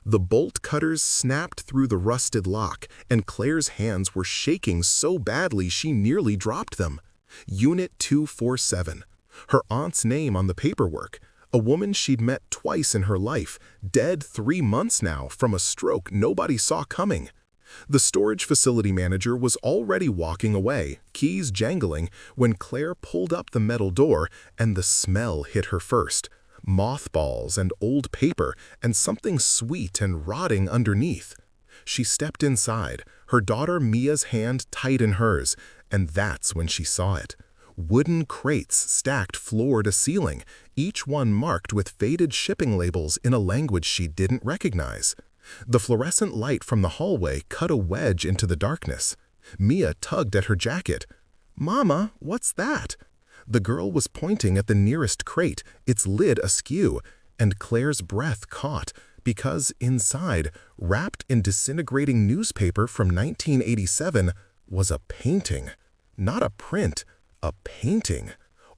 The bolt cutters snapped through the rusted lock, and Claire's hands were shaking so badly she nearly dropped them. Unit 247. Her aunt's name on the paperwork. A woman she'd met twice in her life, dead 3 months now from a stroke nobody saw coming. The storage facility manager was already walking away, keys jangling, when Claire pulled up the metal door and the smell hit her first. Mothballs and old paper and something sweet and rotting underneath. She stepped inside, her daughter Mia's hand tight in hers, and that's when she saw it. Wooden crates stacked floor to ceiling, each one marked with faded shipping labels in a language she didn't recognize. The fluorescent light from the hallway cut a wedge into the darkness. Mia tugged at her jacket. "Mama, what's that?" The girl was pointing at the nearest crate, its lid askew, and Claire's breath caught because inside, wrapped in disintegrating newspaper from 1987, was a painting. Not a print, a painting.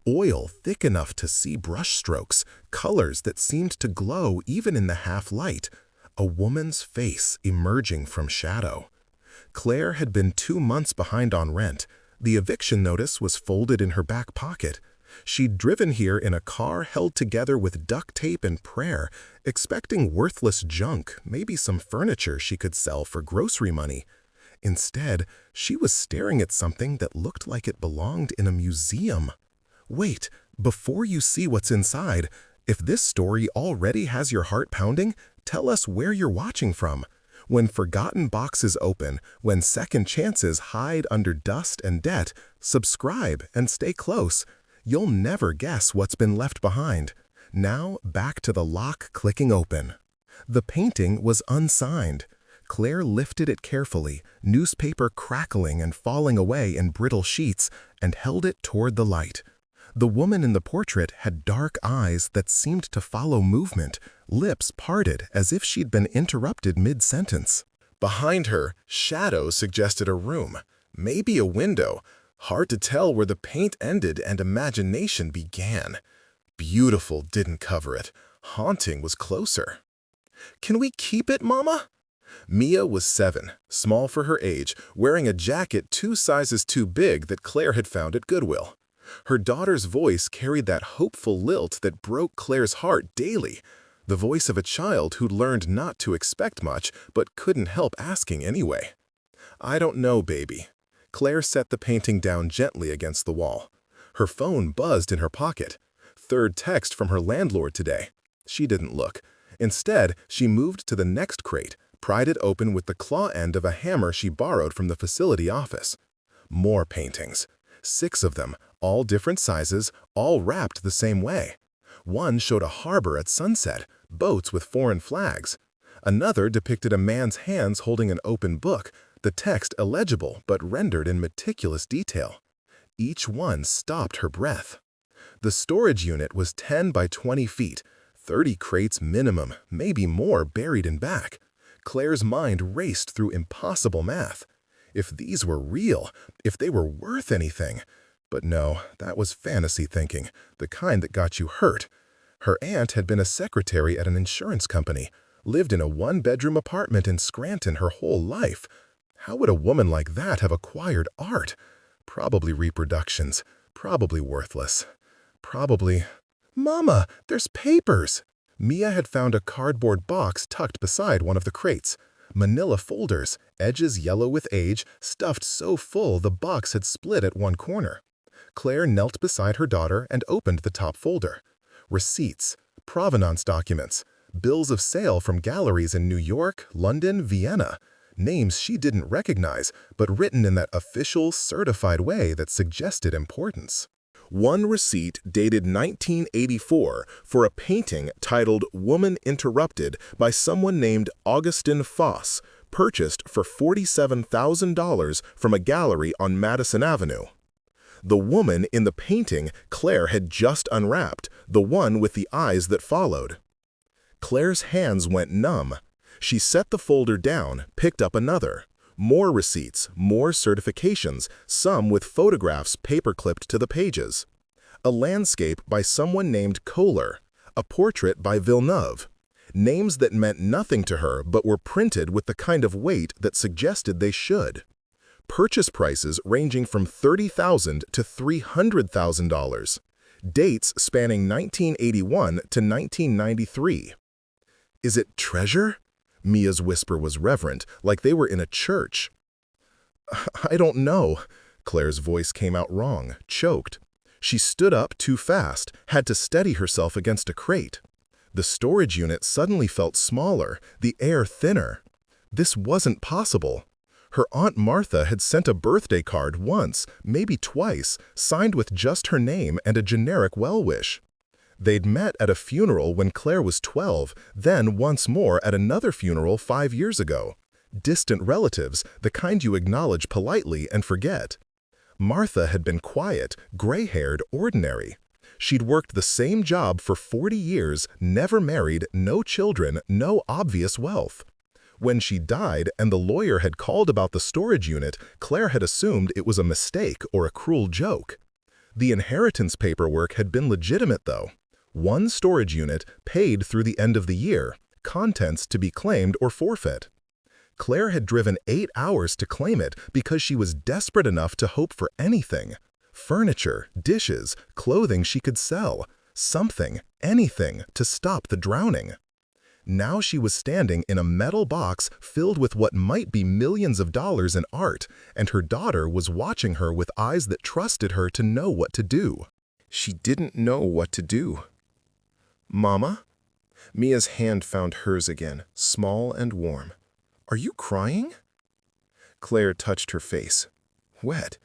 Oil thick enough to see brushstrokes, colors that seemed to glow even in the half-light. A woman's face emerging from shadow. Claire had been 2 months behind on rent. The eviction notice was folded in her back pocket. She'd driven here in a car held together with duct tape and prayer, expecting worthless junk, maybe some furniture she could sell for grocery money. Instead, she was staring at something that looked like it belonged in a museum. Wait, before you see what's inside, if this story already has your heart pounding, tell us where you're watching from. When forgotten boxes open, when second chances hide under dust and debt, subscribe and stay close. You'll never guess what's been left behind. Now, back to the lock clicking open. The painting was unsigned. Claire lifted it carefully, newspaper crackling and falling away in brittle sheets, and held it toward the light. The woman in the portrait had dark eyes that seemed to follow movement, lips parted as if she'd been interrupted mid-sentence. Behind her, shadow suggested a room, maybe a window. Hard to tell where the paint ended and imagination began. Beautiful didn't cover it. Haunting was closer. "Can we keep it, Mama?" Mia was 7, small for her age, wearing a jacket 2 sizes too big that Claire had found at Goodwill. Her daughter's voice carried that hopeful lilt that broke Claire's heart daily, the voice of a child who'd learned not to expect much but couldn't help asking anyway. "I don't know, baby." Claire set the painting down gently against the wall. Her phone buzzed in her pocket. Third text from her landlord today. She didn't look. Instead, she moved to the next crate, pried it open with the claw end of a hammer she borrowed from the facility office. More paintings. 6 of them, all different sizes, all wrapped the same way. One showed a harbor at sunset, boats with foreign flags. Another depicted a man's hands holding an open book, the text illegible but rendered in meticulous detail. Each one stopped her breath. The storage unit was 10 by 20 feet, 30 crates minimum, maybe more buried in back. Claire's mind raced through impossible math. If these were real, if they were worth anything. But no, that was fantasy thinking, the kind that got you hurt. Her aunt had been a secretary at an insurance company, lived in a 1-bedroom apartment in Scranton her whole life. How would a woman like that have acquired art? Probably reproductions, probably worthless, probably… "Mama, there's papers!" Mia had found a cardboard box tucked beside one of the crates. Manila folders, edges yellow with age, stuffed so full the box had split at one corner. Claire knelt beside her daughter and opened the top folder. Receipts, provenance documents, bills of sale from galleries in New York, London, Vienna. Names she didn't recognize, but written in that official, certified way that suggested importance. One receipt dated 1984 for a painting titled "Woman Interrupted" by someone named Augustin Foss, purchased for $47,000 from a gallery on Madison Avenue. The woman in the painting Claire had just unwrapped, the one with the eyes that followed. Claire's hands went numb. She set the folder down, picked up another. More receipts, more certifications, some with photographs paper-clipped to the pages. A landscape by someone named Kohler, a portrait by Villeneuve. Names that meant nothing to her but were printed with the kind of weight that suggested they should. Purchase prices ranging from $30,000 to $300,000. Dates spanning 1981 to 1993. "Is it treasure?" Mia's whisper was reverent, like they were in a church. "I don't know." Claire's voice came out wrong, choked. She stood up too fast, had to steady herself against a crate. The storage unit suddenly felt smaller, the air thinner. This wasn't possible. Her Aunt Martha had sent a birthday card once, maybe twice, signed with just her name and a generic well-wish. They'd met at a funeral when Claire was 12, then once more at another funeral 5 years ago. Distant relatives, the kind you acknowledge politely and forget. Martha had been quiet, gray-haired, ordinary. She'd worked the same job for 40 years, never married, no children, no obvious wealth. When she died and the lawyer had called about the storage unit, Claire had assumed it was a mistake or a cruel joke. The inheritance paperwork had been legitimate, though. One storage unit, paid through the end of the year, contents to be claimed or forfeit. Claire had driven 8 hours to claim it because she was desperate enough to hope for anything. Furniture, dishes, clothing she could sell. Something, anything, to stop the drowning. Now she was standing in a metal box filled with what might be millions of dollars in art, and her daughter was watching her with eyes that trusted her to know what to do. She didn't know what to do. "Mama?" Mia's hand found hers again, small and warm. "Are you crying?" Claire touched her face. Wet.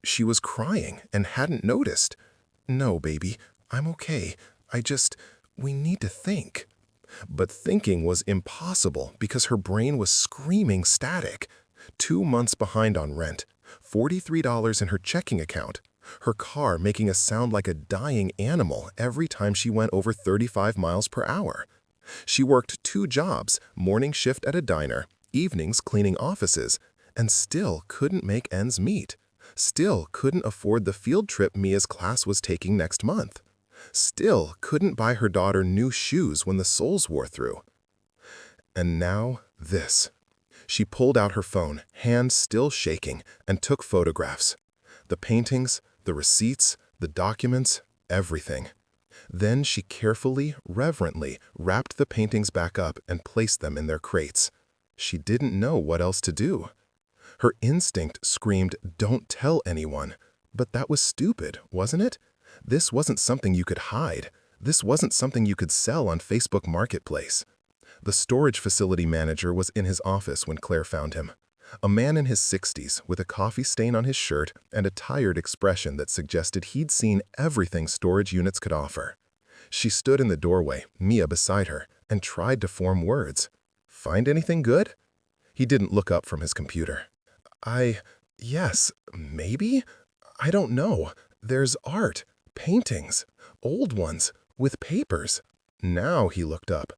She was crying and hadn't noticed. "No, baby, I'm okay. We need to think." But thinking was impossible because her brain was screaming static. 2 months behind on rent, $43 in her checking account, her car making a sound like a dying animal every time she went over 35 miles per hour. She worked 2 jobs, morning shift at a diner, evenings cleaning offices, and still couldn't make ends meet. Still couldn't afford the field trip Mia's class was taking next month. Still couldn't buy her daughter new shoes when the soles wore through. And now this. She pulled out her phone, hands still shaking, and took photographs. The paintings, the receipts, the documents, everything. Then she carefully, reverently wrapped the paintings back up and placed them in their crates. She didn't know what else to do. Her instinct screamed, "Don't tell anyone." But that was stupid, wasn't it? This wasn't something you could hide. This wasn't something you could sell on Facebook Marketplace. The storage facility manager was in his office when Claire found him. A man in his 60s with a coffee stain on his shirt and a tired expression that suggested he'd seen everything storage units could offer. She stood in the doorway, Mia beside her, and tried to form words. "Find anything good?" He didn't look up from his computer. Yes, maybe? I don't know. There's art, paintings, old ones, with papers." Now he looked up.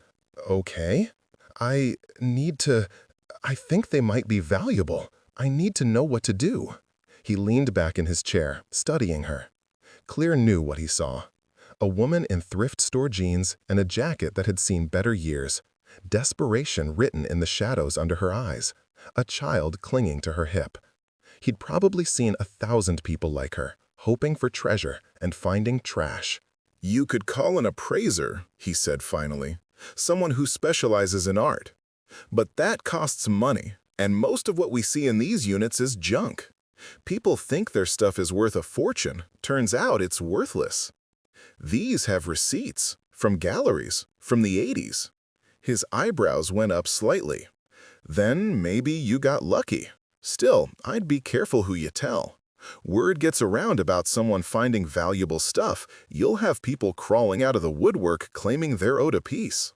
"Okay. I think they might be valuable. I need to know what to do." He leaned back in his chair, studying her. Claire knew what he saw. A woman in thrift store jeans and a jacket that had seen better years. Desperation written in the shadows under her eyes. A child clinging to her hip. He'd probably seen 1,000 people like her, hoping for treasure and finding trash. "You could call an appraiser," he said finally. "Someone who specializes in art. But that costs money, and most of what we see in these units is junk. People think their stuff is worth a fortune. Turns out it's worthless. These have receipts, from galleries, from the 80s. His eyebrows went up slightly. "Then maybe you got lucky. Still, I'd be careful who you tell. Word gets around about someone finding valuable stuff, you'll have people crawling out of the woodwork claiming they're owed a piece."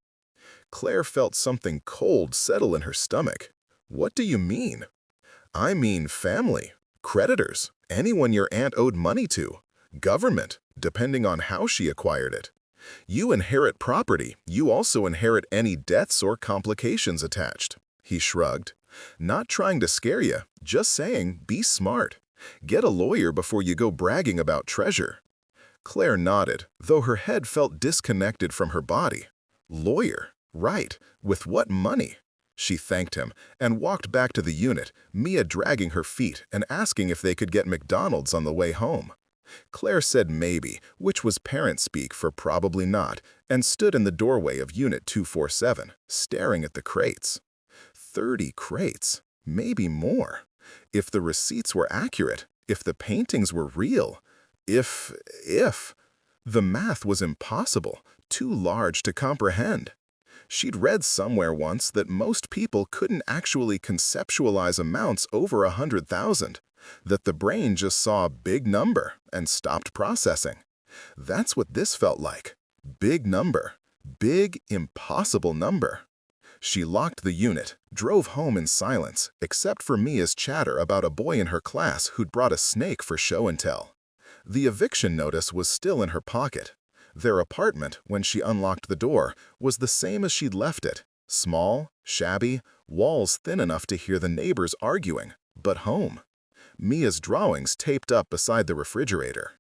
Claire felt something cold settle in her stomach. "What do you mean?" "I mean family, creditors, anyone your aunt owed money to, government, depending on how she acquired it. You inherit property, you also inherit any debts or complications attached." He shrugged. "Not trying to scare you, just saying, be smart. Get a lawyer before you go bragging about treasure." Claire nodded, though her head felt disconnected from her body. Lawyer? Right, with what money? She thanked him and walked back to the unit, Mia dragging her feet and asking if they could get McDonald's on the way home. Claire said maybe, which was parent speak for probably not, and stood in the doorway of Unit 247, staring at the crates. 30 crates, maybe more. If the receipts were accurate, if the paintings were real, if... The math was impossible, too large to comprehend. She'd read somewhere once that most people couldn't actually conceptualize amounts over 100,000, that the brain just saw a big number and stopped processing. That's what this felt like. Big number. Big, impossible number. She locked the unit, drove home in silence, except for Mia's chatter about a boy in her class who'd brought a snake for show and tell. The eviction notice was still in her pocket. Their apartment, when she unlocked the door, was the same as she'd left it. Small, shabby, walls thin enough to hear the neighbors arguing, but home. Mia's drawings taped up beside the refrigerator.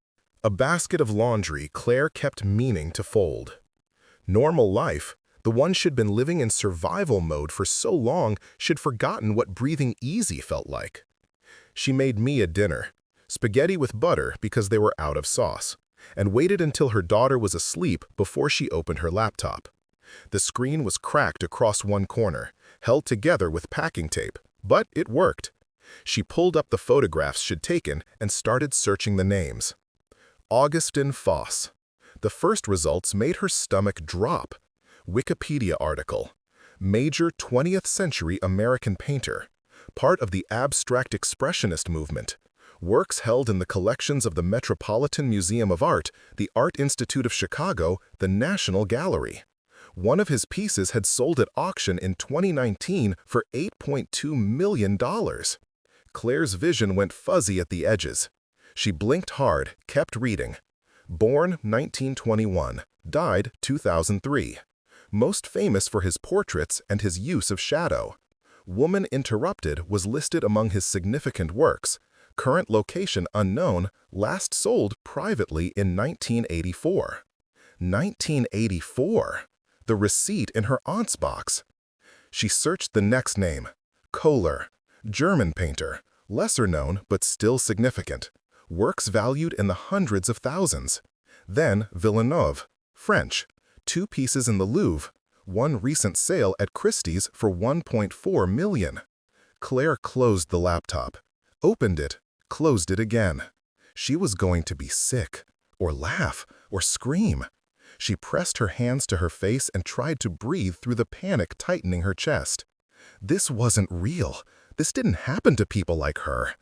A basket of laundry Claire kept meaning to fold. Normal life, the one she'd been living in survival mode for so long she'd forgotten what breathing easy felt like. She made Mia dinner, spaghetti with butter because they were out of sauce, and waited until her daughter was asleep before she opened her laptop. The screen was cracked across one corner, held together with packing tape, but it worked. She pulled up the photographs she'd taken and started searching the names. Augustin Foss. The first results made her stomach drop. Wikipedia article. Major 20th century American painter. Part of the abstract expressionist movement. Works held in the collections of the Metropolitan Museum of Art, the Art Institute of Chicago, the National Gallery. One of his pieces had sold at auction in 2019 for $8.2 million. Claire's vision went fuzzy at the edges. She blinked hard, kept reading. Born 1921, died 2003. Most famous for his portraits and his use of shadow. Woman Interrupted was listed among his significant works. Current location unknown, last sold privately in 1984. 1984! The receipt in her aunt's box. She searched the next name. Kohler, German painter, lesser known but still significant. Works valued in the hundreds of thousands. Then Villeneuve, French, 2 pieces in the Louvre, one recent sale at Christie's for $1.4 million. Claire closed the laptop, opened it, closed it again. She was going to be sick, or laugh, or scream. She pressed her hands to her face and tried to breathe through the panic tightening her chest. This wasn't real. This didn't happen to people like her.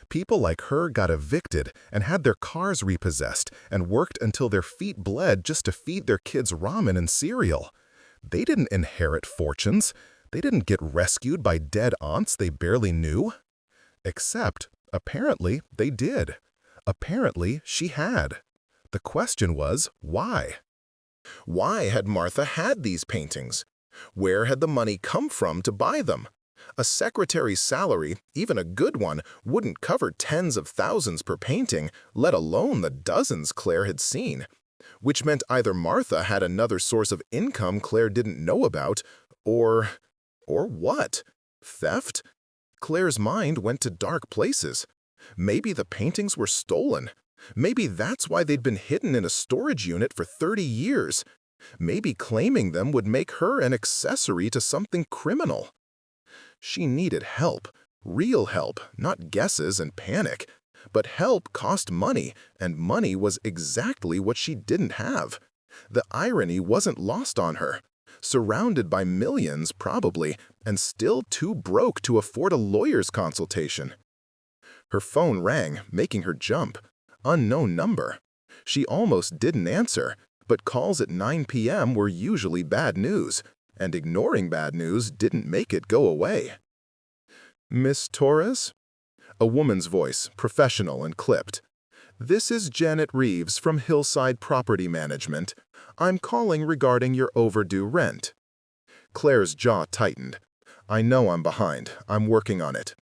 People like her got evicted and had their cars repossessed and worked until their feet bled just to feed their kids ramen and cereal. They didn't inherit fortunes. They didn't get rescued by dead aunts they barely knew. Except, apparently, they did. Apparently, she had. The question was, why? Why had Martha had these paintings? Where had the money come from to buy them? A secretary's salary, even a good one, wouldn't cover tens of thousands per painting, let alone the dozens Claire had seen. Which meant either Martha had another source of income Claire didn't know about, or what? Theft? Claire's mind went to dark places. Maybe the paintings were stolen. Maybe that's why they'd been hidden in a storage unit for 30 years. Maybe claiming them would make her an accessory to something criminal. She needed help, real help, not guesses and panic. But help cost money, and money was exactly what she didn't have. The irony wasn't lost on her. Surrounded by millions, probably, and still too broke to afford a lawyer's consultation. Her phone rang, making her jump. Unknown number. She almost didn't answer, but calls at 9 p.m. were usually bad news, and ignoring bad news didn't make it go away. Miss Torres? A woman's voice, professional and clipped. This is Janet Reeves from Hillside Property Management. I'm calling regarding your overdue rent. Claire's jaw tightened. I know I'm behind. I'm working on it.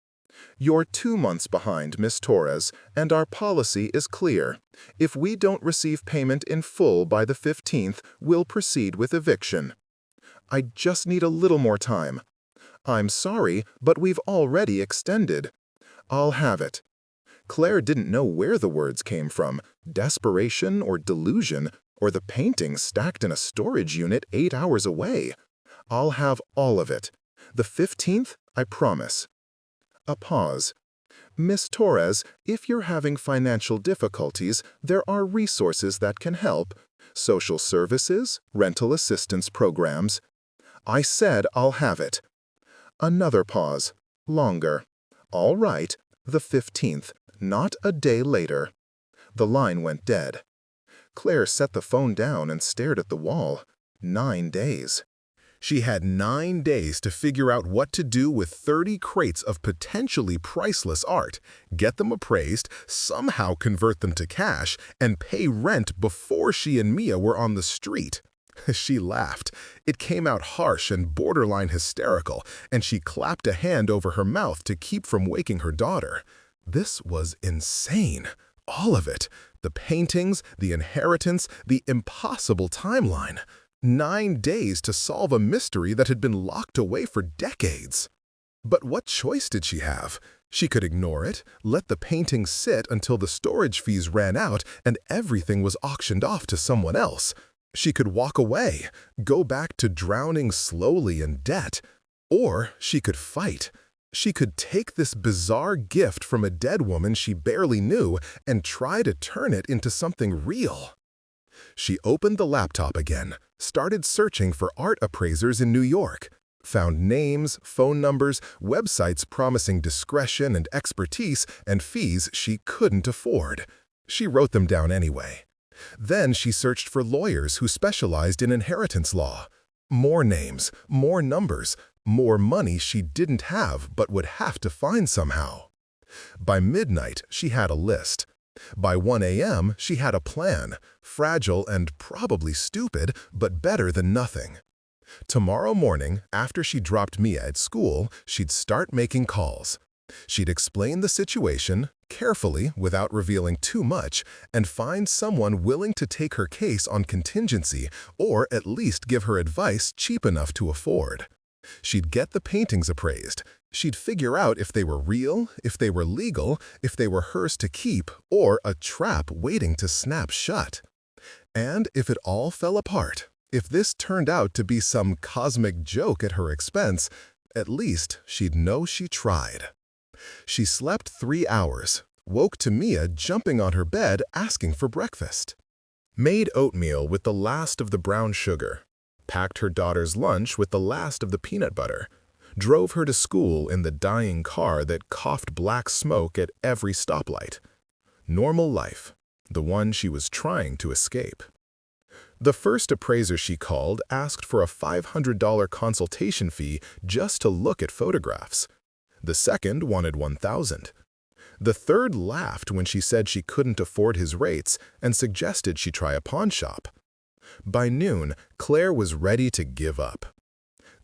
You're 2 months behind, Miss Torres, and our policy is clear. If we don't receive payment in full by the 15th, we'll proceed with eviction. I just need a little more time. I'm sorry, but we've already extended. I'll have it. Claire didn't know where the words came from, desperation or delusion, or the painting stacked in a storage unit 8 hours away. I'll have all of it. The 15th, I promise. A pause. Miss Torres, if you're having financial difficulties, there are resources that can help. Social services, rental assistance programs. I said I'll have it. Another pause. Longer. All right, the 15th, not a day later. The line went dead. Claire set the phone down and stared at the wall. 9 days. She had 9 days to figure out what to do with 30 crates of potentially priceless art, get them appraised, somehow convert them to cash, and pay rent before she and Mia were on the street. She laughed. It came out harsh and borderline hysterical, and she clapped a hand over her mouth to keep from waking her daughter. This was insane. All of it. The paintings, the inheritance, the impossible timeline. 9 days to solve a mystery that had been locked away for decades. But what choice did she have? She could ignore it, let the painting sit until the storage fees ran out and everything was auctioned off to someone else. She could walk away, go back to drowning slowly in debt. Or she could fight. She could take this bizarre gift from a dead woman she barely knew and try to turn it into something real. She opened the laptop again, started searching for art appraisers in New York, found names, phone numbers, websites promising discretion and expertise and fees she couldn't afford. She wrote them down anyway. Then she searched for lawyers who specialized in inheritance law. More names, more numbers, more money she didn't have but would have to find somehow. By midnight, she had a list. By 1 a.m., she had a plan, fragile and probably stupid, but better than nothing. Tomorrow morning, after she dropped Mia at school, she'd start making calls. She'd explain the situation, carefully, without revealing too much, and find someone willing to take her case on contingency or at least give her advice cheap enough to afford. She'd get the paintings appraised. She'd figure out if they were real, if they were legal, if they were hers to keep, or a trap waiting to snap shut. And if it all fell apart, if this turned out to be some cosmic joke at her expense, at least she'd know she tried. She slept 3 hours, woke to Mia jumping on her bed asking for breakfast. Made oatmeal with the last of the brown sugar, packed her daughter's lunch with the last of the peanut butter, drove her to school in the dying car that coughed black smoke at every stoplight. Normal life, the one she was trying to escape. The first appraiser she called asked for a $500 consultation fee just to look at photographs. The second wanted $1,000. The third laughed when she said she couldn't afford his rates and suggested she try a pawn shop. By noon, Claire was ready to give up.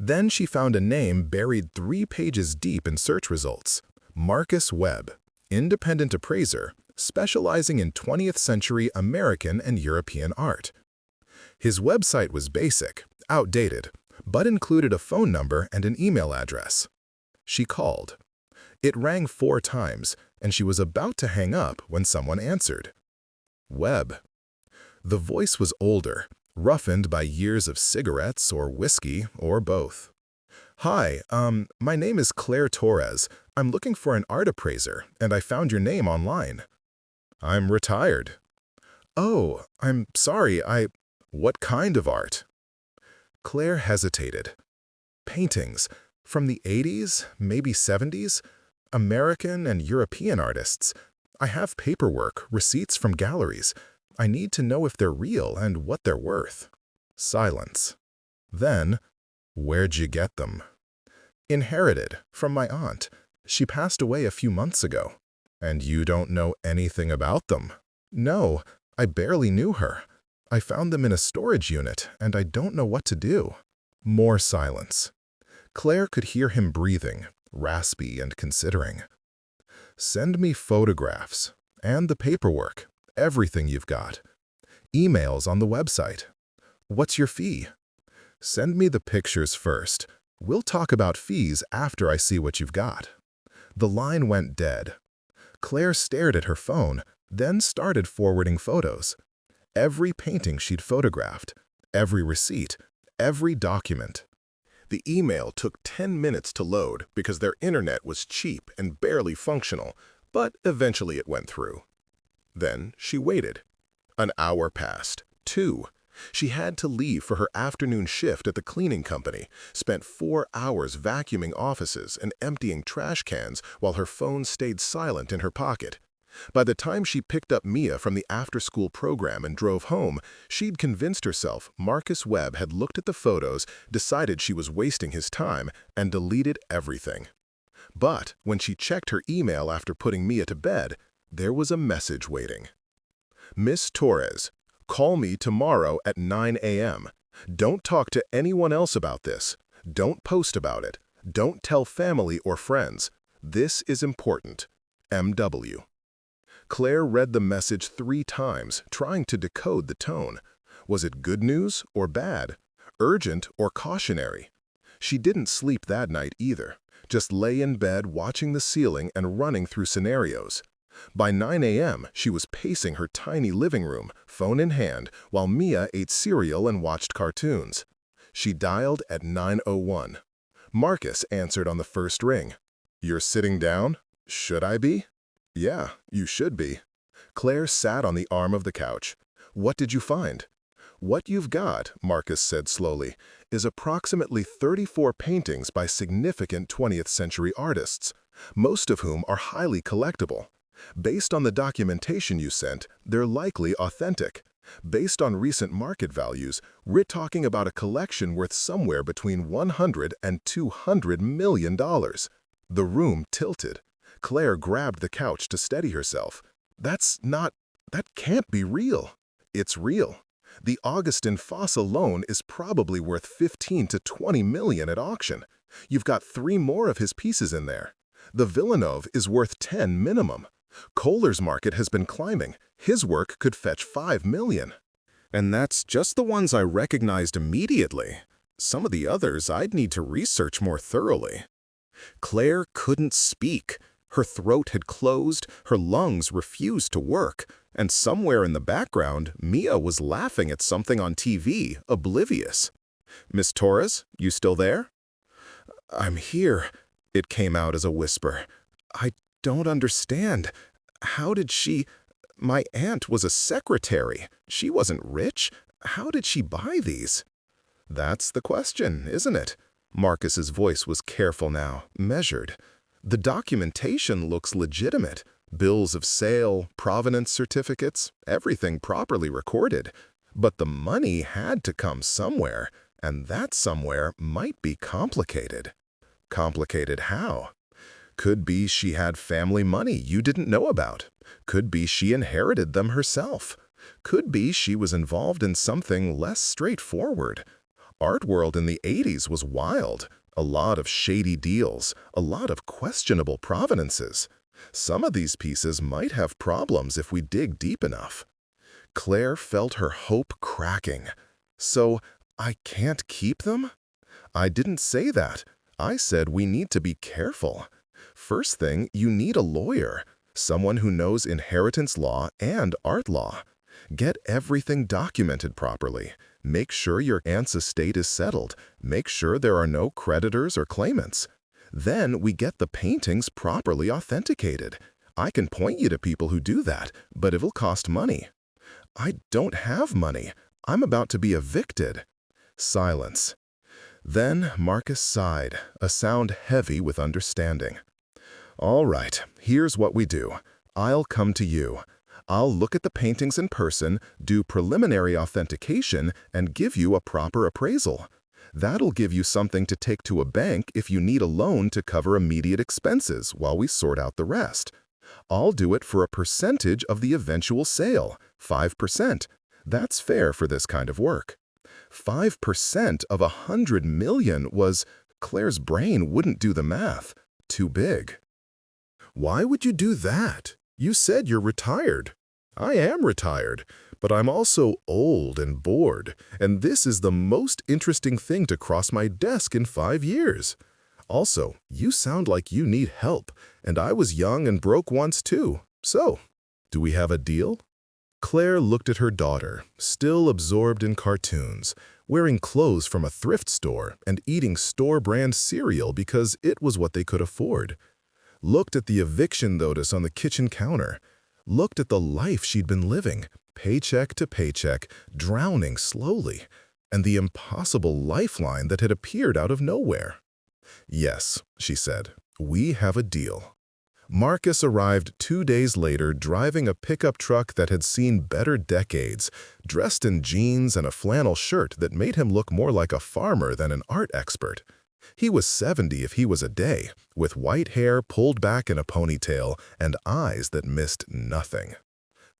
Then she found a name buried 3 pages deep in search results. Marcus Webb, independent appraiser, specializing in 20th century American and European art. His website was basic, outdated, but included a phone number and an email address. She called. It rang 4 times, and she was about to hang up when someone answered. Webb. The voice was older, roughened by years of cigarettes or whiskey or both. Hi, my name is Claire Torres. I'm looking for an art appraiser, and I found your name online. I'm retired. Oh, I'm sorry, What kind of art? Claire hesitated. Paintings. From the 80s, maybe 70s. American and European artists. I have paperwork, receipts from galleries. I need to know if they're real and what they're worth. Silence. Then, where'd you get them? Inherited, from my aunt. She passed away a few months ago. And you don't know anything about them? No, I barely knew her. I found them in a storage unit, and I don't know what to do. More silence. Claire could hear him breathing, raspy and considering. Send me photographs, and the paperwork, everything you've got. Emails on the website. What's your fee? Send me the pictures first. We'll talk about fees after I see what you've got." The line went dead. Claire stared at her phone, then started forwarding photos. Every painting she'd photographed, every receipt, every document. The email took 10 minutes to load because their internet was cheap and barely functional, but eventually it went through. Then she waited. An hour passed, 2. She had to leave for her afternoon shift at the cleaning company, spent 4 hours vacuuming offices and emptying trash cans while her phone stayed silent in her pocket. By the time she picked up Mia from the after-school program and drove home, she'd convinced herself Marcus Webb had looked at the photos, decided she was wasting his time, and deleted everything. But when she checked her email after putting Mia to bed, there was a message waiting. "Miss Torres, call me tomorrow at 9 a.m. Don't talk to anyone else about this. Don't post about it. Don't tell family or friends. This is important. M.W." Claire read the message 3 times, trying to decode the tone. Was it good news or bad? Urgent or cautionary? She didn't sleep that night either, just lay in bed watching the ceiling and running through scenarios. By 9 a.m., she was pacing her tiny living room, phone in hand, while Mia ate cereal and watched cartoons. She dialed at 9:01. Marcus answered on the first ring. "You're sitting down? Should I be?" "Yeah, you should be." Claire sat on the arm of the couch. "What did you find?" "What you've got," Marcus said slowly, "is approximately 34 paintings by significant 20th century artists, most of whom are highly collectible. Based on the documentation you sent, they're likely authentic. Based on recent market values, we're talking about a collection worth somewhere between $100 and $200 million. The room tilted. Claire grabbed the couch to steady herself. That can't be real." "It's real. The Augustin Foss alone is probably worth 15 to 20 million at auction. You've got 3 more of his pieces in there. The Villeneuve is worth 10 minimum. Kohler's market has been climbing. His work could fetch 5 million. And that's just the ones I recognized immediately. Some of the others I'd need to research more thoroughly." Claire couldn't speak. Her throat had closed, her lungs refused to work, and somewhere in the background, Mia was laughing at something on TV, oblivious. "Miss Torres, you still there?" "I'm here," it came out as a whisper. "I don't understand. How did she... My aunt was a secretary. She wasn't rich. How did she buy these?" "That's the question, isn't it?" Marcus's voice was careful now, measured. "The documentation looks legitimate. Bills of sale, provenance certificates, everything properly recorded. But the money had to come somewhere, and that somewhere might be complicated." "Complicated how?" "Could be she had family money you didn't know about. Could be she inherited them herself. Could be she was involved in something less straightforward. Art world in the 80s was wild. A lot of shady deals, a lot of questionable provenances. Some of these pieces might have problems if we dig deep enough." Claire felt her hope cracking. "So, I can't keep them?" "I didn't say that. I said we need to be careful. First thing, you need a lawyer, someone who knows inheritance law and art law. Get everything documented properly. Make sure your aunt's estate is settled. Make sure there are no creditors or claimants. Then we get the paintings properly authenticated. I can point you to people who do that, but it'll cost money." "I don't have money. I'm about to be evicted." Silence. Then Marcus sighed, a sound heavy with understanding. "All right, here's what we do. I'll come to you. I'll look at the paintings in person, do preliminary authentication, and give you a proper appraisal. That'll give you something to take to a bank if you need a loan to cover immediate expenses while we sort out the rest. I'll do it for a percentage of the eventual sale, 5%. That's fair for this kind of work." 5% of 100 million was... Claire's brain wouldn't do the math. Too big. "Why would you do that? You said you're retired." I am retired, but I'm also old and bored, and this is the most interesting thing to cross my desk in 5 years. Also, you sound like you need help, and I was young and broke once too. So, do we have a deal?" Claire looked at her daughter, still absorbed in cartoons, wearing clothes from a thrift store and eating store-brand cereal because it was what they could afford. Looked at the eviction notice on the kitchen counter. Looked at the life she'd been living, paycheck to paycheck, drowning slowly, and the impossible lifeline that had appeared out of nowhere. "Yes," she said, "we have a deal." Marcus arrived 2 days later driving a pickup truck that had seen better decades, dressed in jeans and a flannel shirt that made him look more like a farmer than an art expert. He was 70 if he was a day, with white hair pulled back in a ponytail and eyes that missed nothing.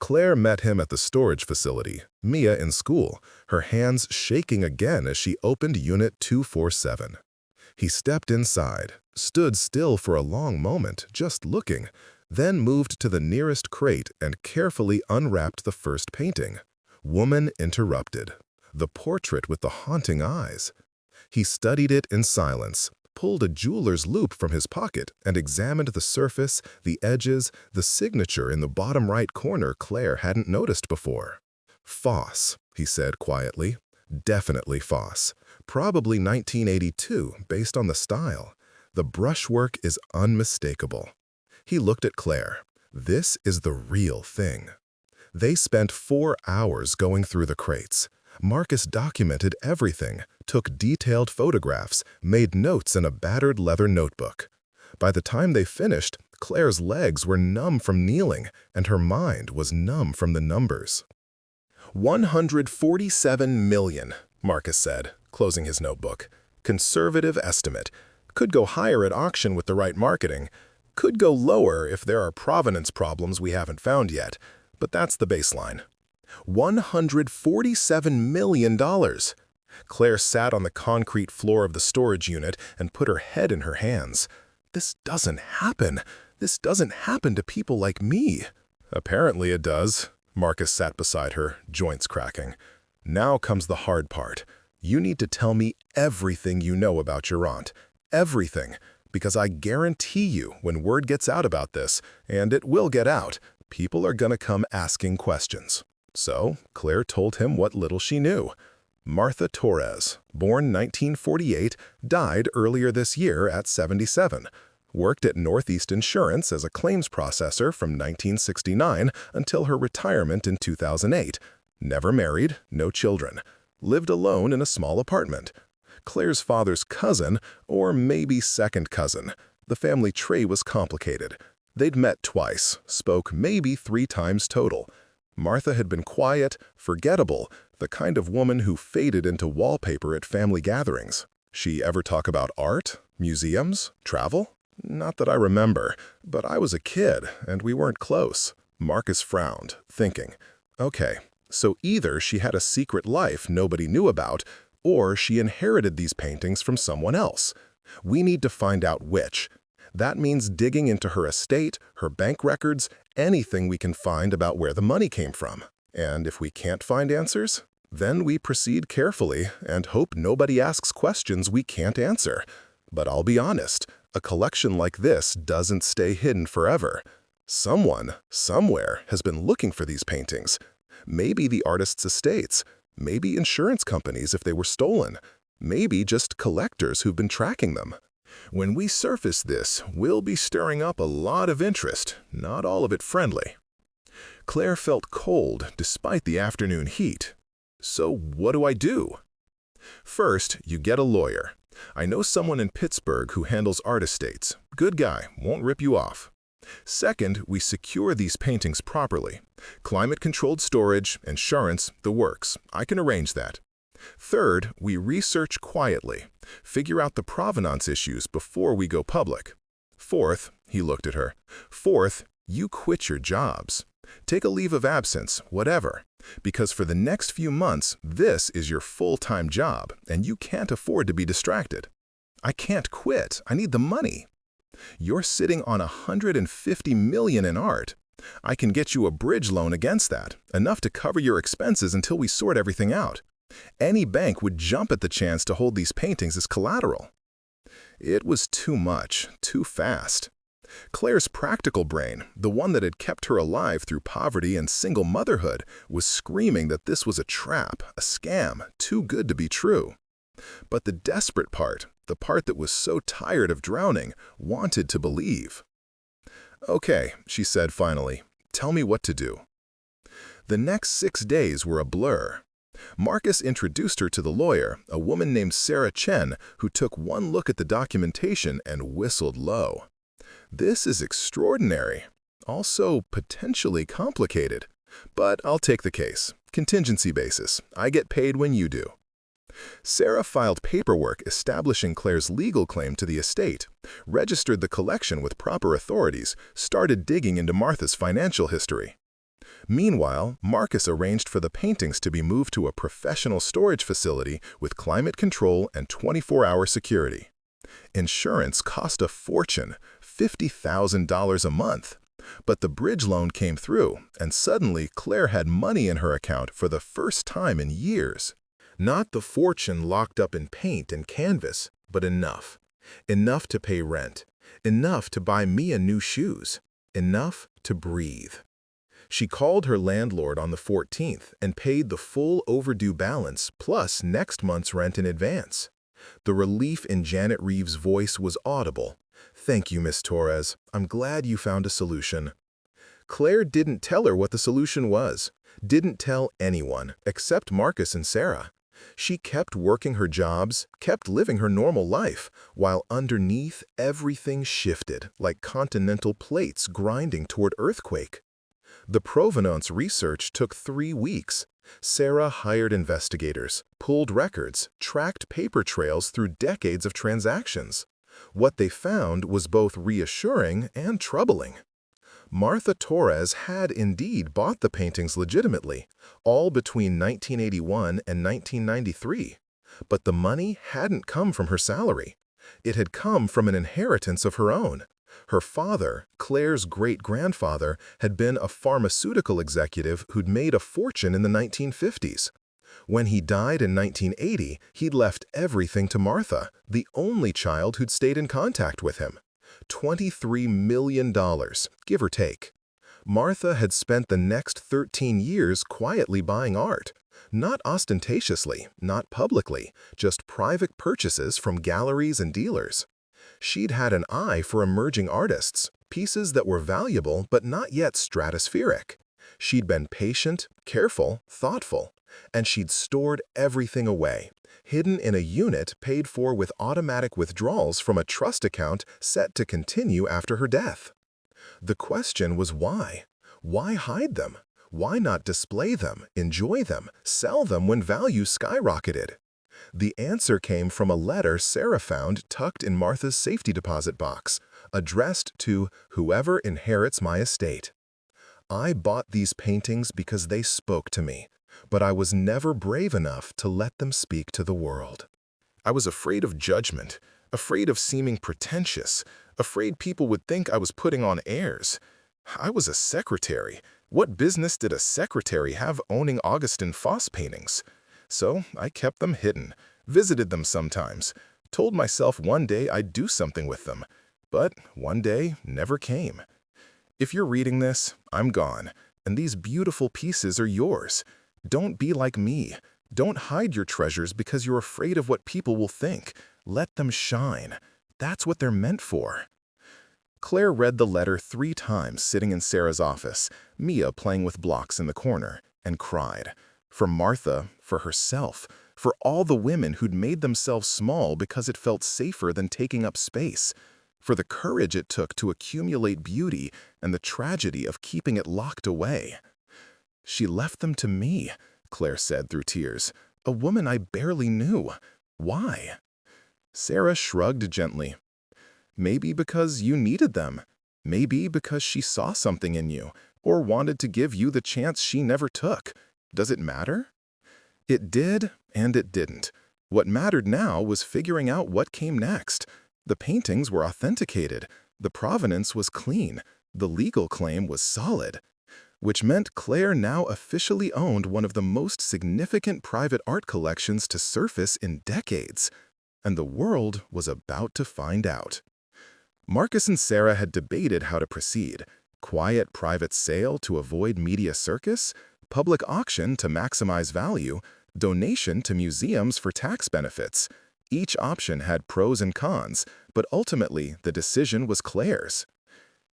Claire met him at the storage facility, Mia in school, her hands shaking again as she opened Unit 247. He stepped inside, stood still for a long moment, just looking, then moved to the nearest crate and carefully unwrapped the first painting. Woman Interrupted, the portrait with the haunting eyes. He studied it in silence, pulled a jeweler's loupe from his pocket and examined the surface, the edges, the signature in the bottom right corner Claire hadn't noticed before. "Foss," he said quietly. "Definitely Foss. Probably 1982, based on the style. The brushwork is unmistakable." He looked at Claire. "This is the real thing." They spent 4 hours going through the crates. Marcus documented everything, took detailed photographs, made notes in a battered leather notebook. By the time they finished, Claire's legs were numb from kneeling, and her mind was numb from the numbers. 147 million, Marcus said, closing his notebook. Conservative estimate. Could go higher at auction with the right marketing. Could go lower if there are provenance problems we haven't found yet. But that's the baseline. $147 million. Claire sat on the concrete floor of the storage unit and put her head in her hands. This doesn't happen. This doesn't happen to people like me. Apparently it does. Marcus sat beside her, joints cracking. Now comes the hard part. You need to tell me everything you know about your aunt. Everything. Because I guarantee you, when word gets out about this, and it will get out, people are gonna come asking questions. So, Claire told him what little she knew. Martha Torres, born 1948, died earlier this year at 77. Worked at Northeast Insurance as a claims processor from 1969 until her retirement in 2008. Never married, no children. Lived alone in a small apartment. Claire's father's cousin, or maybe second cousin. The family tree was complicated. They'd met twice, spoke maybe 3 times total. Martha had been quiet, forgettable, the kind of woman who faded into wallpaper at family gatherings. She ever talk about art, museums, travel? Not that I remember, but I was a kid, and we weren't close. Marcus frowned, thinking, okay, so either she had a secret life nobody knew about, or she inherited these paintings from someone else. We need to find out which. That means digging into her estate, her bank records, anything we can find about where the money came from. And if we can't find answers, then we proceed carefully and hope nobody asks questions we can't answer. But I'll be honest, a collection like this doesn't stay hidden forever. Someone, somewhere, has been looking for these paintings. Maybe the artist's estates, maybe insurance companies if they were stolen, maybe just collectors who've been tracking them. When we surface this, we'll be stirring up a lot of interest, not all of it friendly. Claire felt cold despite the afternoon heat. So what do I do? First, you get a lawyer. I know someone in Pittsburgh who handles art estates. Good guy, won't rip you off. Second, we secure these paintings properly. Climate-controlled storage, insurance, the works. I can arrange that. Third, we research quietly. Figure out the provenance issues before we go public. Fourth, he looked at her. Fourth, you quit your jobs. Take a leave of absence, whatever. Because for the next few months, this is your full-time job, and you can't afford to be distracted. I can't quit. I need the money. You're sitting on $150 million in art. I can get you a bridge loan against that, enough to cover your expenses until we sort everything out. Any bank would jump at the chance to hold these paintings as collateral. It was too much, too fast. Claire's practical brain, the one that had kept her alive through poverty and single motherhood, was screaming that this was a trap, a scam, too good to be true. But the desperate part, the part that was so tired of drowning, wanted to believe. "Okay," she said finally, "tell me what to do." The next 6 days were a blur. Marcus introduced her to the lawyer, a woman named Sarah Chen, who took one look at the documentation and whistled low. "This is extraordinary. Also potentially complicated. But I'll take the case. Contingency basis. I get paid when you do." Sarah filed paperwork establishing Claire's legal claim to the estate, registered the collection with proper authorities, started digging into Martha's financial history. Meanwhile, Marcus arranged for the paintings to be moved to a professional storage facility with climate control and 24-hour security. Insurance cost a fortune, $50,000 a month. But the bridge loan came through, and suddenly Claire had money in her account for the first time in years. Not the fortune locked up in paint and canvas, but enough. Enough to pay rent. Enough to buy Mia new shoes. Enough to breathe. She called her landlord on the 14th and paid the full overdue balance plus next month's rent in advance. The relief in Janet Reeves' voice was audible. "Thank you, Miss Torres. I'm glad you found a solution." Claire didn't tell her what the solution was. Didn't tell anyone, except Marcus and Sarah. She kept working her jobs, kept living her normal life, while underneath everything shifted like continental plates grinding toward earthquake. The provenance research took 3 weeks. Sarah hired investigators, pulled records, tracked paper trails through decades of transactions. What they found was both reassuring and troubling. Martha Torres had indeed bought the paintings legitimately, all between 1981 and 1993. But the money hadn't come from her salary. It had come from an inheritance of her own. Her father, Claire's great-grandfather, had been a pharmaceutical executive who'd made a fortune in the 1950s. When he died in 1980, he'd left everything to Martha, the only child who'd stayed in contact with him. $23 million, give or take. Martha had spent the next 13 years quietly buying art. Not ostentatiously, not publicly, just private purchases from galleries and dealers. She'd had an eye for emerging artists, pieces that were valuable but not yet stratospheric. She'd been patient, careful, thoughtful, and she'd stored everything away, hidden in a unit paid for with automatic withdrawals from a trust account set to continue after her death. The question was why? Why hide them? Why not display them, enjoy them, sell them when value skyrocketed? The answer came from a letter Sarah found tucked in Martha's safety deposit box, addressed to whoever inherits my estate. "I bought these paintings because they spoke to me, but I was never brave enough to let them speak to the world. I was afraid of judgment, afraid of seeming pretentious, afraid people would think I was putting on airs. I was a secretary. What business did a secretary have owning Augustin Foss paintings? So I kept them hidden, visited them sometimes, told myself one day I'd do something with them, but one day never came. If you're reading this, I'm gone, and these beautiful pieces are yours. Don't be like me. Don't hide your treasures because you're afraid of what people will think. Let them shine. That's what they're meant for." Claire read the letter 3 times sitting in Sarah's office, Mia playing with blocks in the corner, and cried. For Martha, for herself, for all the women who'd made themselves small because it felt safer than taking up space, for the courage it took to accumulate beauty and the tragedy of keeping it locked away. "She left them to me," Claire said through tears, "a woman I barely knew. Why?" Sarah shrugged gently. "Maybe because you needed them. Maybe because she saw something in you, or wanted to give you the chance she never took. Does it matter?" It did, and it didn't. What mattered now was figuring out what came next. The paintings were authenticated. The provenance was clean. The legal claim was solid, which meant Claire now officially owned one of the most significant private art collections to surface in decades. And the world was about to find out. Marcus and Sarah had debated how to proceed: quiet private sale to avoid media circus, public auction to maximize value, donation to museums for tax benefits. Each option had pros and cons, but ultimately the decision was Claire's.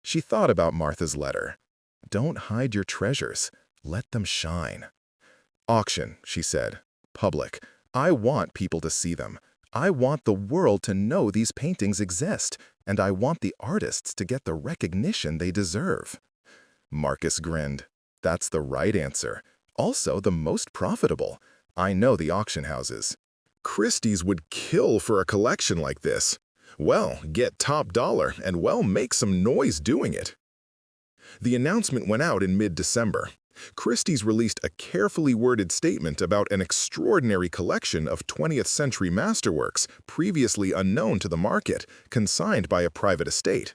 She thought about Martha's letter. "Don't hide your treasures. Let them shine." "Auction," she said. "Public. I want people to see them. I want the world to know these paintings exist, and I want the artists to get the recognition they deserve." Marcus grinned. "That's the right answer. Also the most profitable. I know the auction houses. Christie's would kill for a collection like this. Well, get top dollar and make some noise doing it." The announcement went out in mid-December. Christie's released a carefully worded statement about an extraordinary collection of 20th century masterworks previously unknown to the market, consigned by a private estate.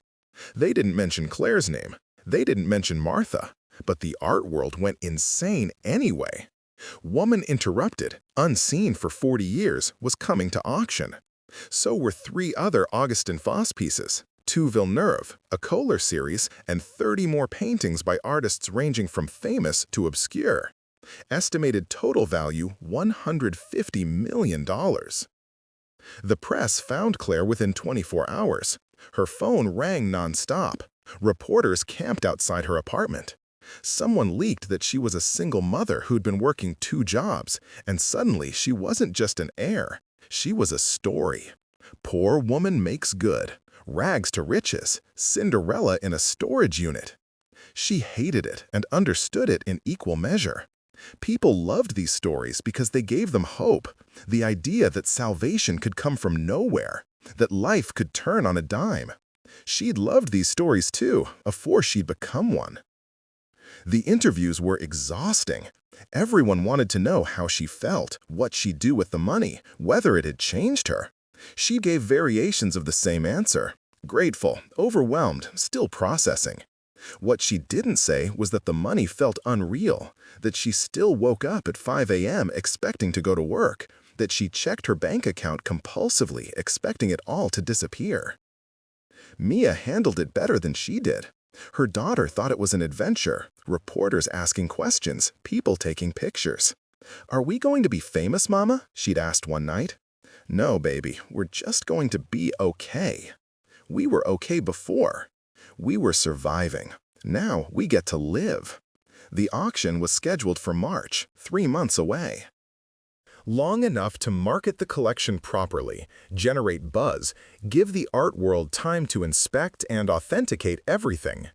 They didn't mention Claire's name. They didn't mention Martha. But the art world went insane anyway. Woman Interrupted, unseen for 40 years, was coming to auction. So were 3 other Augustin Foss pieces, 2 Villeneuve, a Kohler series, and 30 more paintings by artists ranging from famous to obscure. Estimated total value $150 million. The press found Claire within 24 hours. Her phone rang nonstop. Reporters camped outside her apartment. Someone leaked that she was a single mother who'd been working 2 jobs, and suddenly she wasn't just an heir. She was a story. Poor woman makes good. Rags to riches. Cinderella in a storage unit. She hated it and understood it in equal measure. People loved these stories because they gave them hope, the idea that salvation could come from nowhere, that life could turn on a dime. She'd loved these stories too, afore she'd become one. The interviews were exhausting. Everyone wanted to know how she felt, what she'd do with the money, whether it had changed her. She gave variations of the same answer: grateful, overwhelmed, still processing. What she didn't say was that the money felt unreal, that she still woke up at 5 a.m. expecting to go to work, that she checked her bank account compulsively, expecting it all to disappear. Mia handled it better than she did. Her daughter thought it was an adventure, reporters asking questions, people taking pictures. "Are we going to be famous, Mama?" she'd asked one night. "No, baby, we're just going to be okay. We were okay before. We were surviving. Now we get to live." The auction was scheduled for March, 3 months away. Long enough to market the collection properly, generate buzz, give the art world time to inspect and authenticate everything.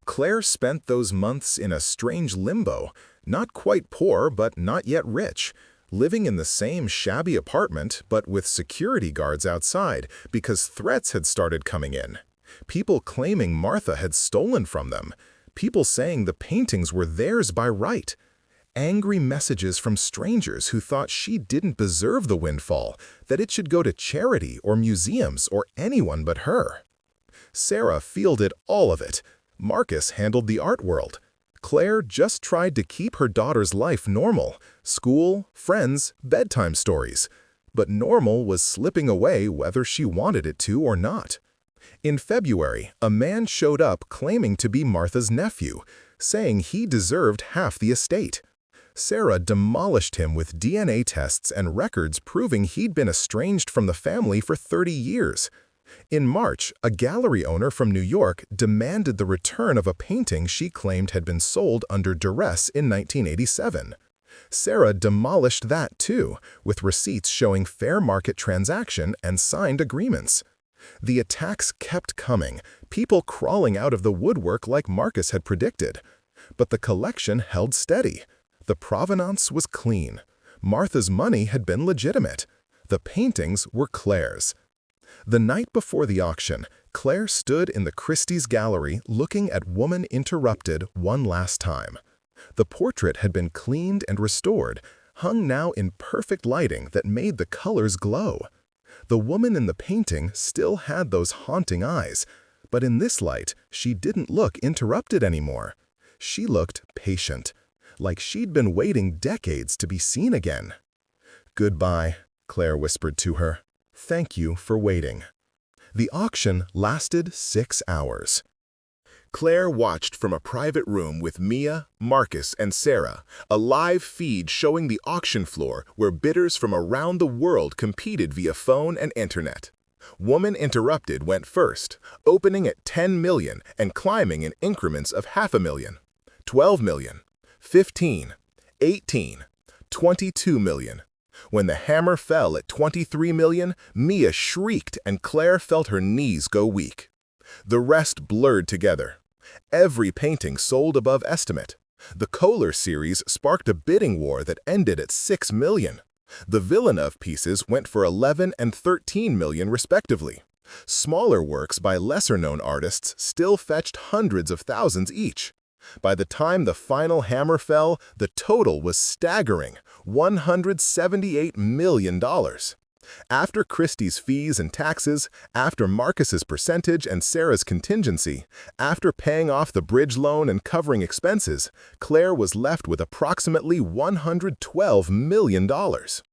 Claire spent those months in a strange limbo, not quite poor but not yet rich, living in the same shabby apartment but with security guards outside because threats had started coming in. People claiming Martha had stolen from them. People saying the paintings were theirs by right. Angry messages from strangers who thought she didn't deserve the windfall, that it should go to charity or museums or anyone but her. Sarah fielded all of it. Marcus handled the art world. Claire just tried to keep her daughter's life normal: school, friends, bedtime stories. But normal was slipping away whether she wanted it to or not. In February, a man showed up claiming to be Martha's nephew, saying he deserved half the estate. Sarah demolished him with DNA tests and records proving he'd been estranged from the family for 30 years. In March, a gallery owner from New York demanded the return of a painting she claimed had been sold under duress in 1987. Sarah demolished that too, with receipts showing fair market transaction and signed agreements. The attacks kept coming, people crawling out of the woodwork like Marcus had predicted. But the collection held steady. The provenance was clean. Martha's money had been legitimate. The paintings were Claire's. The night before the auction, Claire stood in the Christie's gallery looking at Woman Interrupted one last time. The portrait had been cleaned and restored, hung now in perfect lighting that made the colors glow. The woman in the painting still had those haunting eyes, But in this light, she didn't look interrupted anymore. She looked patient, like she'd been waiting decades to be seen again. "Goodbye," Claire whispered to her. "Thank you for waiting." The auction lasted 6 hours. Claire watched from a private room with Mia, Marcus, and Sarah, a live feed showing the auction floor where bidders from around the world competed via phone and internet. Woman Interrupted went first, opening at 10 million and climbing in increments of 500,000, 12 million, 15, 18, 22 million. When the hammer fell at 23 million, Mia shrieked and Claire felt her knees go weak. The rest blurred together. Every painting sold above estimate. The Kohler series sparked a bidding war that ended at 6 million. The Villeneuve pieces went for 11 and 13 million respectively. Smaller works by lesser-known artists still fetched hundreds of thousands each. By the time the final hammer fell, the total was staggering, $178 million. After Christie's fees and taxes, after Marcus's percentage and Sarah's contingency, after paying off the bridge loan and covering expenses, Claire was left with approximately $112 million.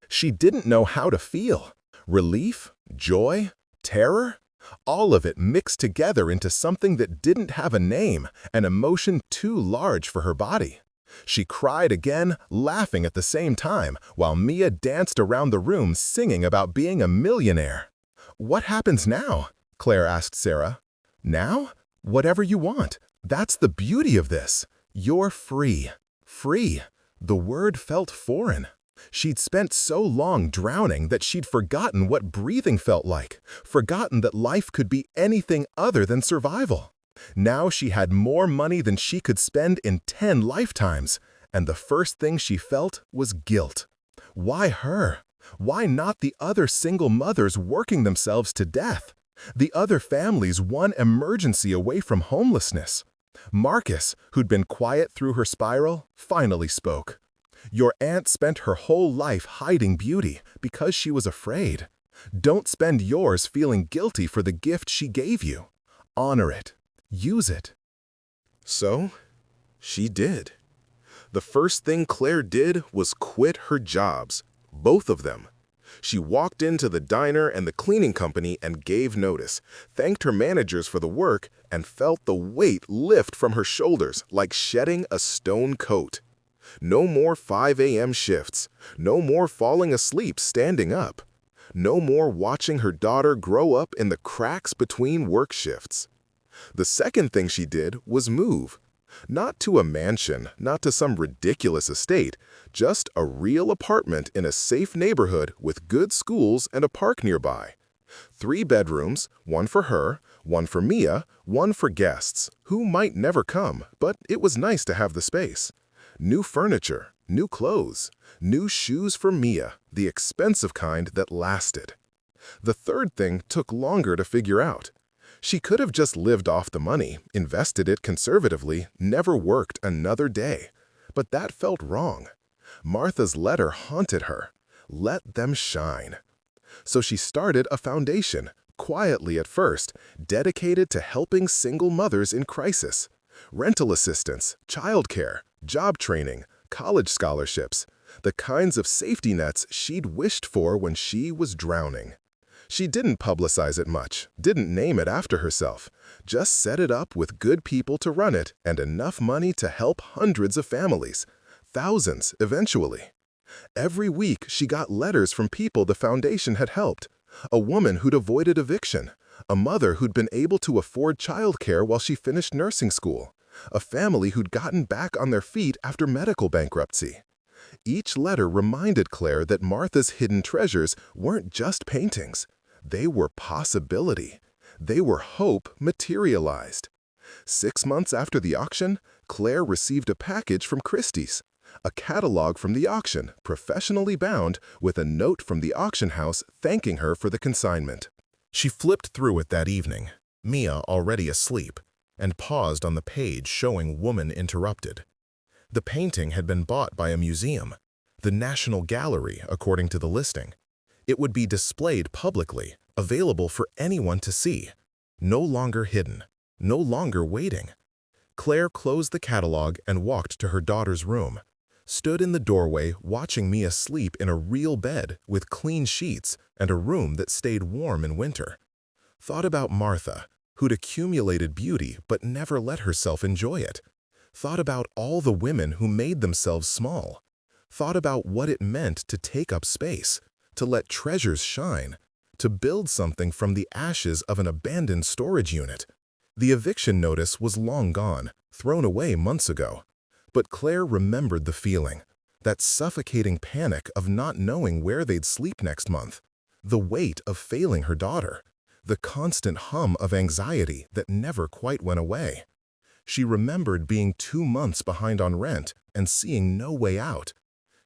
She didn't know how to feel. Relief? Joy? Terror? All of it mixed together into something that didn't have a name, an emotion too large for her body. She cried again, laughing at the same time, while Mia danced around the room singing about being a millionaire. "What happens now?" Claire asked Sarah. "Now? Whatever you want. That's the beauty of this. You're free. Free." The word felt foreign. She'd spent so long drowning that she'd forgotten what breathing felt like, forgotten that life could be anything other than survival. Now she had more money than she could spend in 10 lifetimes, and the first thing she felt was guilt. Why her? Why not the other single mothers working themselves to death? The other families one emergency away from homelessness? Marcus, who'd been quiet through her spiral, finally spoke. "Your aunt spent her whole life hiding beauty because she was afraid. Don't spend yours feeling guilty for the gift she gave you. Honor it. Use it." So, she did. The first thing Claire did was quit her jobs, both of them. She walked into the diner and the cleaning company and gave notice, thanked her managers for the work, and felt the weight lift from her shoulders like shedding a stone coat. No more 5 a.m. shifts. No more falling asleep standing up. No more watching her daughter grow up in the cracks between work shifts. The second thing she did was move. Not to a mansion, not to some ridiculous estate, just a real apartment in a safe neighborhood with good schools and a park nearby. 3 bedrooms, one for her, one for Mia, one for guests, who might never come, but it was nice to have the space. New furniture, new clothes, new shoes for Mia, the expensive kind that lasted. The third thing took longer to figure out. She could have just lived off the money, invested it conservatively, never worked another day. But that felt wrong. Martha's letter haunted her. Let them shine. So she started a foundation, quietly at first, dedicated to helping single mothers in crisis. Rental assistance, childcare, job training, college scholarships, the kinds of safety nets she'd wished for when she was drowning. She didn't publicize it much, didn't name it after herself, just set it up with good people to run it and enough money to help hundreds of families, thousands eventually. Every week she got letters from people the foundation had helped, a woman who'd avoided eviction, a mother who'd been able to afford childcare while she finished nursing school, a family who'd gotten back on their feet after medical bankruptcy. Each letter reminded Claire that Martha's hidden treasures weren't just paintings. They were possibility. They were hope materialized. 6 months after the auction, Claire received a package from Christie's, a catalog from the auction, professionally bound, with a note from the auction house thanking her for the consignment. She flipped through it that evening, Mia already asleep, and paused on the page showing Woman Interrupted. The painting had been bought by a museum, the National Gallery, according to the listing. It would be displayed publicly, available for anyone to see. no longer hidden, no longer waiting. Claire closed the catalog and walked to her daughter's room, stood in the doorway watching Mia sleep in a real bed with clean sheets and a room that stayed warm in winter. Thought about Martha, who'd accumulated beauty but never let herself enjoy it. Thought about all the women who made themselves small. Thought about what it meant to take up space, to let treasures shine, to build something from the ashes of an abandoned storage unit. The eviction notice was long gone, thrown away months ago. But Claire remembered the feeling, that suffocating panic of not knowing where they'd sleep next month, the weight of failing her daughter, the constant hum of anxiety that never quite went away. She remembered being 2 months behind on rent and seeing no way out.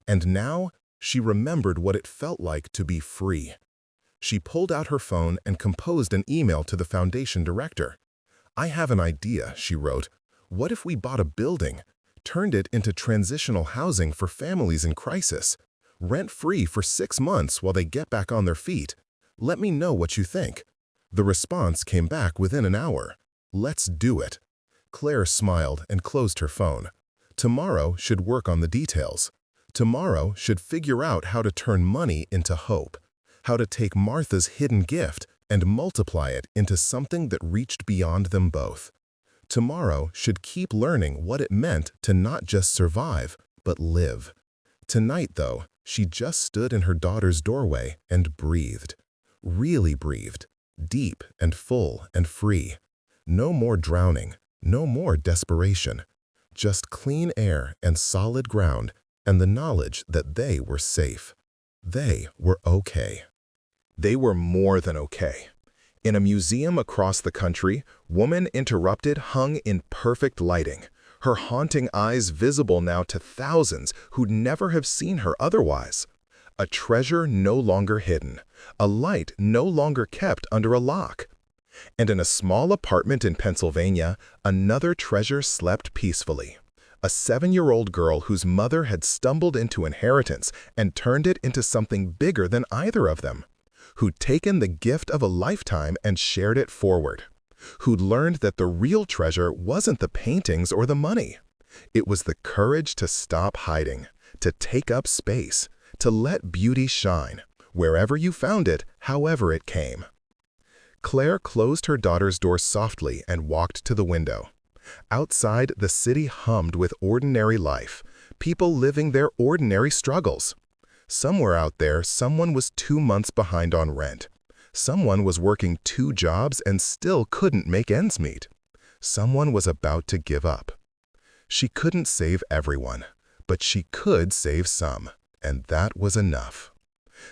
And now she remembered what it felt like to be free. She pulled out her phone and composed an email to the foundation director. "I have an idea," she wrote. "What if we bought a building, turned it into transitional housing for families in crisis, rent-free for 6 months while they get back on their feet? Let me know what you think." The response came back within an hour. "Let's do it." Claire smiled and closed her phone. Tomorrow should work on the details. Tomorrow should figure out how to turn money into hope, how to take Martha's hidden gift and multiply it into something that reached beyond them both. Tomorrow should keep learning what it meant to not just survive, but live. Tonight, though, she just stood in her daughter's doorway and breathed. Really breathed. Deep and full and free. No more drowning, no more desperation. Just clean air and solid ground and the knowledge that they were safe. They were okay. They were more than okay. In a museum across the country, Woman Interrupted hung in perfect lighting, her haunting eyes visible now to thousands who'd never have seen her otherwise. A treasure no longer hidden, a light no longer kept under a lock. And in a small apartment in Pennsylvania, another treasure slept peacefully. A 7-year-old girl whose mother had stumbled into inheritance and turned it into something bigger than either of them. Who'd taken the gift of a lifetime and shared it forward. Who'd learned that the real treasure wasn't the paintings or the money. It was the courage to stop hiding, to take up space, to let beauty shine, wherever you found it, however it came. Claire closed her daughter's door softly and walked to the window. Outside, the city hummed with ordinary life, people living their ordinary struggles. Somewhere out there, someone was 2 months behind on rent. Someone was working 2 jobs and still couldn't make ends meet. Someone was about to give up. She couldn't save everyone, but she could save some, and that was enough.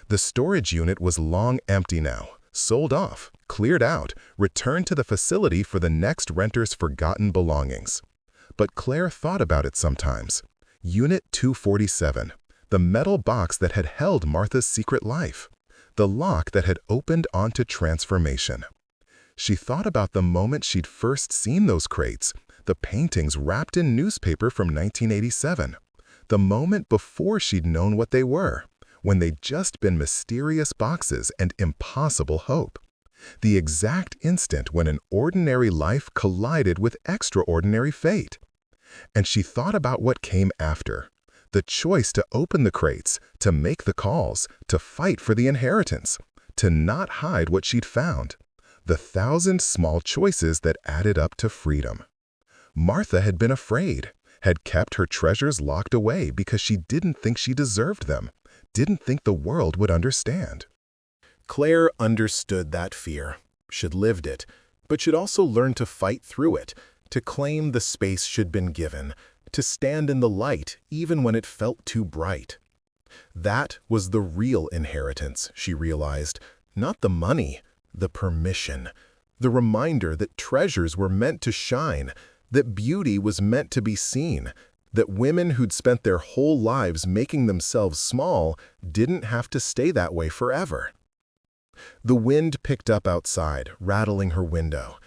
The storage unit was long empty now, sold off, cleared out, returned to the facility for the next renter's forgotten belongings. But Claire thought about it sometimes. Unit 247, the metal box that had held Martha's secret life, the lock that had opened onto transformation. She thought about the moment she'd first seen those crates, the paintings wrapped in newspaper from 1987, the moment before she'd known what they were, when they'd just been mysterious boxes and impossible hope. The exact instant when an ordinary life collided with extraordinary fate. And she thought about what came after. The choice to open the crates, to make the calls, to fight for the inheritance, to not hide what she'd found. The 1,000 small choices that added up to freedom. Martha had been afraid, had kept her treasures locked away because she didn't think she deserved them, didn't think the world would understand. Claire understood that fear. She'd lived it, but she'd also learned to fight through it, to claim the space she'd been given, to stand in the light even when it felt too bright. That was the real inheritance, she realized, not the money, the permission, the reminder that treasures were meant to shine, that beauty was meant to be seen, that women who'd spent their whole lives making themselves small didn't have to stay that way forever. The wind picked up outside, rattling her window.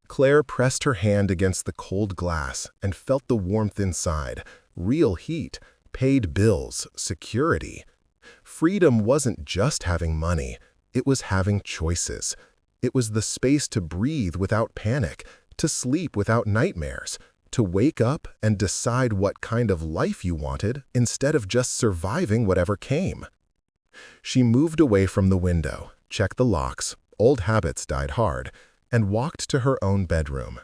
Claire pressed her hand against the cold glass and felt the warmth inside, real heat, paid bills, security. Freedom wasn't just having money, it was having choices. It was the space to breathe without panic, to sleep without nightmares, to wake up and decide what kind of life you wanted instead of just surviving whatever came. She moved away from the window, checked the locks, old habits died hard, and walked to her own bedroom.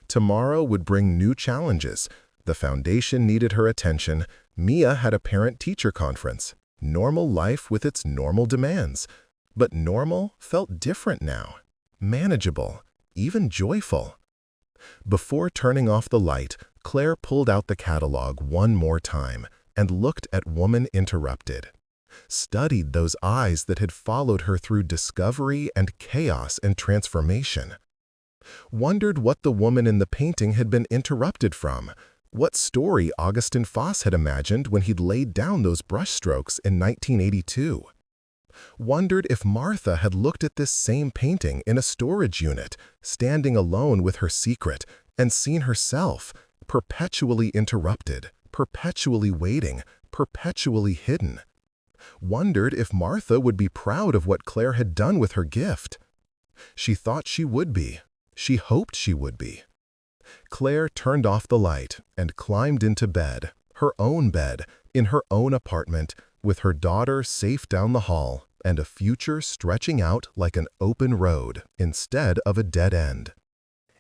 Tomorrow would bring new challenges. The foundation needed her attention. Mia had a parent-teacher conference. Normal life with its normal demands. But normal felt different now. Manageable, even joyful. Before turning off the light, Claire pulled out the catalog one more time and looked at Woman Interrupted. Studied those eyes that had followed her through discovery and chaos and transformation. Wondered what the woman in the painting had been interrupted from, what story Augustin Foss had imagined when he'd laid down those brushstrokes in 1982. Wondered if Martha had looked at this same painting in a storage unit, standing alone with her secret, and seen herself, perpetually interrupted, perpetually waiting, perpetually hidden. Wondered if Martha would be proud of what Claire had done with her gift. She thought she would be. She hoped she would be. Claire turned off the light and climbed into bed, her own bed, in her own apartment, with her daughter safe down the hall and a future stretching out like an open road instead of a dead end.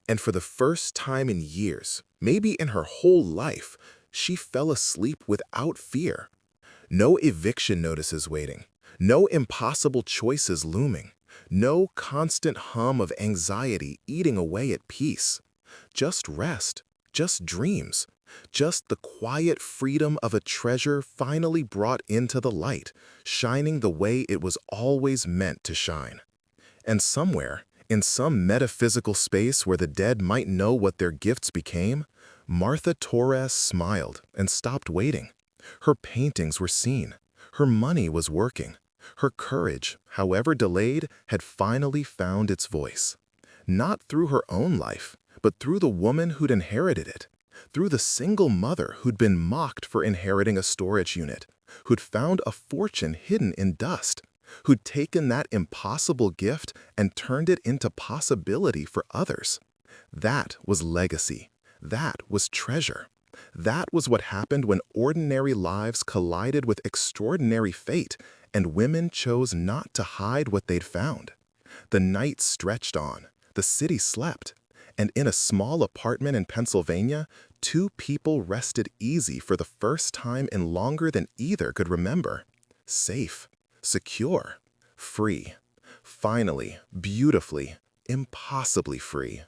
And for the first time in years, maybe in her whole life, she fell asleep without fear. No eviction notices waiting, no impossible choices looming, no constant hum of anxiety eating away at peace. Just rest, just dreams, just the quiet freedom of a treasure finally brought into the light, shining the way it was always meant to shine. And somewhere, in some metaphysical space where the dead might know what their gifts became, Martha Torres smiled and stopped waiting. Her paintings were seen. Her money was working. Her courage, however delayed, had finally found its voice. Not through her own life, but through the woman who'd inherited it. Through the single mother who'd been mocked for inheriting a storage unit, who'd found a fortune hidden in dust, who'd taken that impossible gift and turned it into possibility for others. That was legacy. That was treasure. That was what happened when ordinary lives collided with extraordinary fate, and women chose not to hide what they'd found. The night stretched on. The city slept. And in a small apartment in Pennsylvania, two people rested easy for the first time in longer than either could remember. Safe, secure, free. Finally, beautifully, impossibly free.